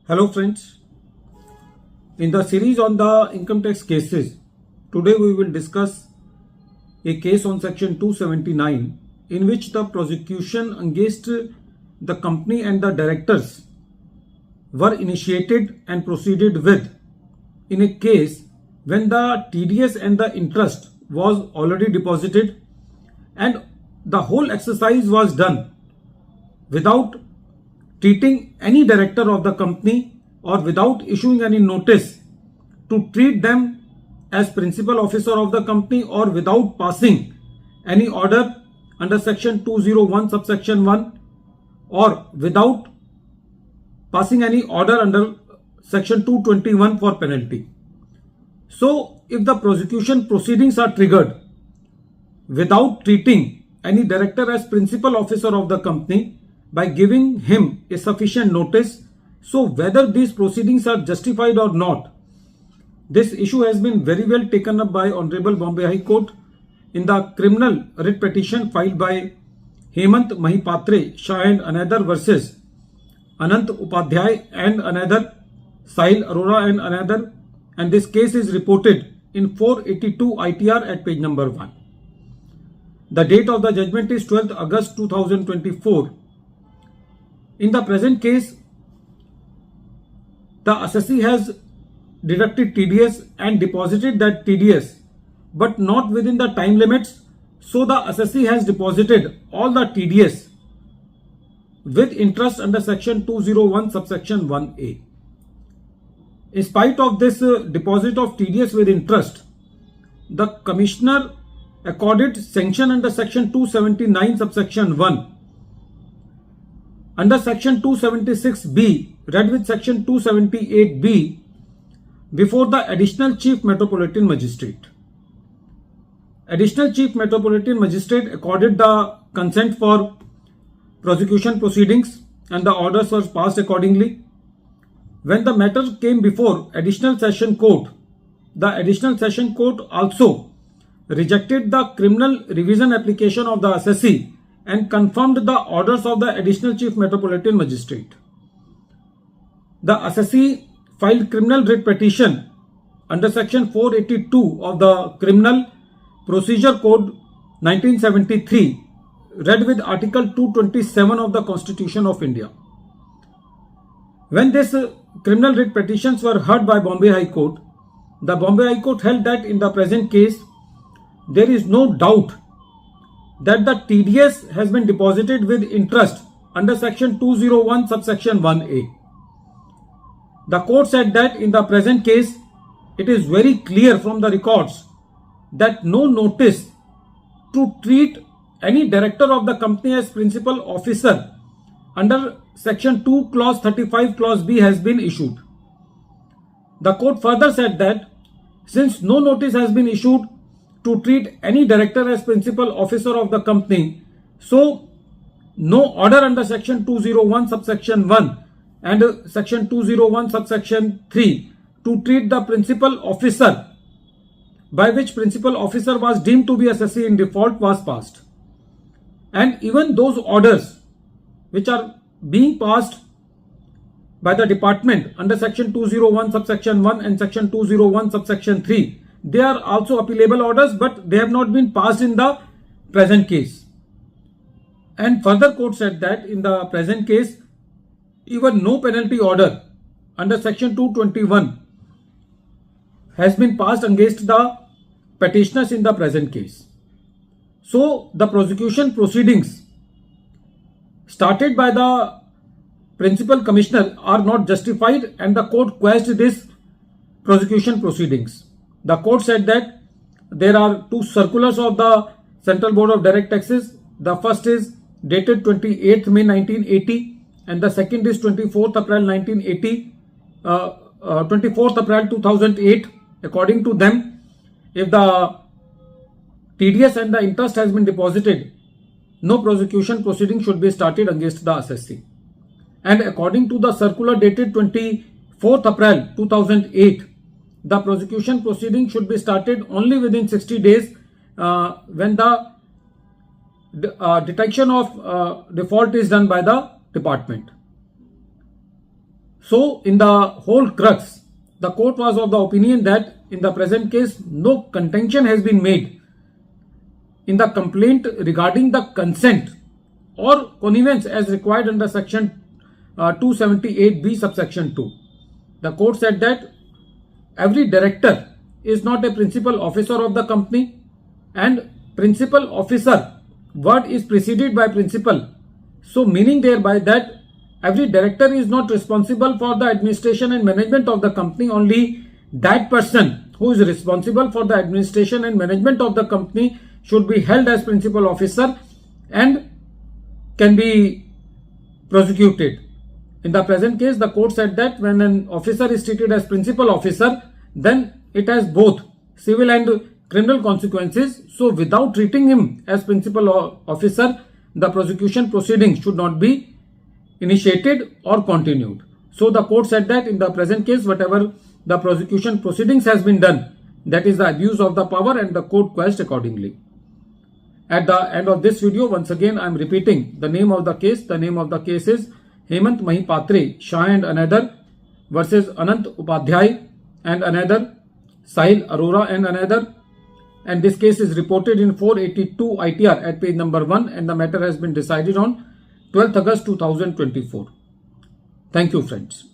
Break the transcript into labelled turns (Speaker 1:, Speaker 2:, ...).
Speaker 1: Hello friends, in the series on the income tax cases, today we will discuss a case on section 279 in which the prosecution against the company and the directors were initiated and proceeded with in a case when the TDS and the interest was already deposited and the whole exercise was done without treating any director of the company or without issuing any notice to treat them as principal officer of the company or without passing any order under section 201 subsection 1 or without passing any order under section 221 for penalty. So if the prosecution proceedings are triggered without treating any director as principal officer of the company by giving him a sufficient notice, so whether these proceedings are justified or not, this issue has been very well taken up by Honorable Bombay High Court in the criminal writ petition filed by Hemant Mahipatre Shah and another versus Anant Upadhyay and another, Sahil Arora and another, and this case is reported in 482 ITR at page number 1. The date of the judgment is 12th August 2024. In the present case, the assessee has deducted TDS and deposited that TDS, but not within the time limits. So the assessee has deposited all the TDS with interest under section 201 subsection 1A. In spite of this deposit of TDS with interest, the commissioner accorded sanction under section 279 subsection 1. Under section 276B, read with section 278B, before the Additional Chief Metropolitan Magistrate. Additional Chief Metropolitan Magistrate accorded the consent for prosecution proceedings and the orders were passed accordingly. When the matter came before Additional Session Court, the Additional Session Court also rejected the criminal revision application of the assessee and confirmed the orders of the Additional Chief Metropolitan Magistrate. The assessee filed criminal writ petition under section 482 of the Criminal Procedure Code 1973, read with article 227 of the Constitution of India. When these criminal writ petitions were heard by Bombay High Court, the Bombay High Court held that in the present case, there is no doubt that the TDS has been deposited with interest under section 201 subsection 1A. The court said that in the present case, it is very clear from the records that no notice to treat any director of the company as principal officer under section 2 clause 35 clause B has been issued. The court further said that since no notice has been issued to treat any director as principal officer of the company, so no order under section 201 subsection 1 and section 201 subsection 3 to treat the principal officer, by which principal officer was deemed to be assessee in default, was passed. And even those orders which are being passed by the department under section 201 subsection 1 and section 201 subsection 3, they are also appealable orders, but they have not been passed in the present case. And further court said that in the present case, even no penalty order under section 221 has been passed against the petitioners in the present case. So the prosecution proceedings started by the principal commissioner are not justified and the court quashed this prosecution proceedings. The court said that there are two circulars of the Central Board of Direct Taxes. The first is dated 28th May 1980 and the second is 24th April 1980, 24th April 2008. According to them, if the TDS and the interest has been deposited, no prosecution proceeding should be started against the assessee. And according to the circular dated 24th April 2008, the prosecution proceeding should be started only within 60 days when the detection of default is done by the department. So in the whole crux, the court was of the opinion that in the present case, no contention has been made in the complaint regarding the consent or connivance as required under section 278B subsection 2. The court said that every director is not a principal officer of the company, and principal officer word is preceded by principal. So meaning thereby that every director is not responsible for the administration and management of the company. Only that person who is responsible for the administration and management of the company should be held as principal officer and can be prosecuted. In the present case, the court said that when an officer is treated as principal officer, then it has both civil and criminal consequences. So without treating him as principal officer, the prosecution proceedings should not be initiated or continued. So the court said that in the present case, whatever the prosecution proceedings has been done, that is the abuse of the power, and the court quashed accordingly. At the end of this video, once again I am repeating the name of the case. The name of the case is Hemant Mahipatre, Shah and another versus Anant Upadhyay and another, Sahil Arora and another. And this case is reported in 482 ITR at page number 1, and the matter has been decided on 12th August 2024. Thank you, friends.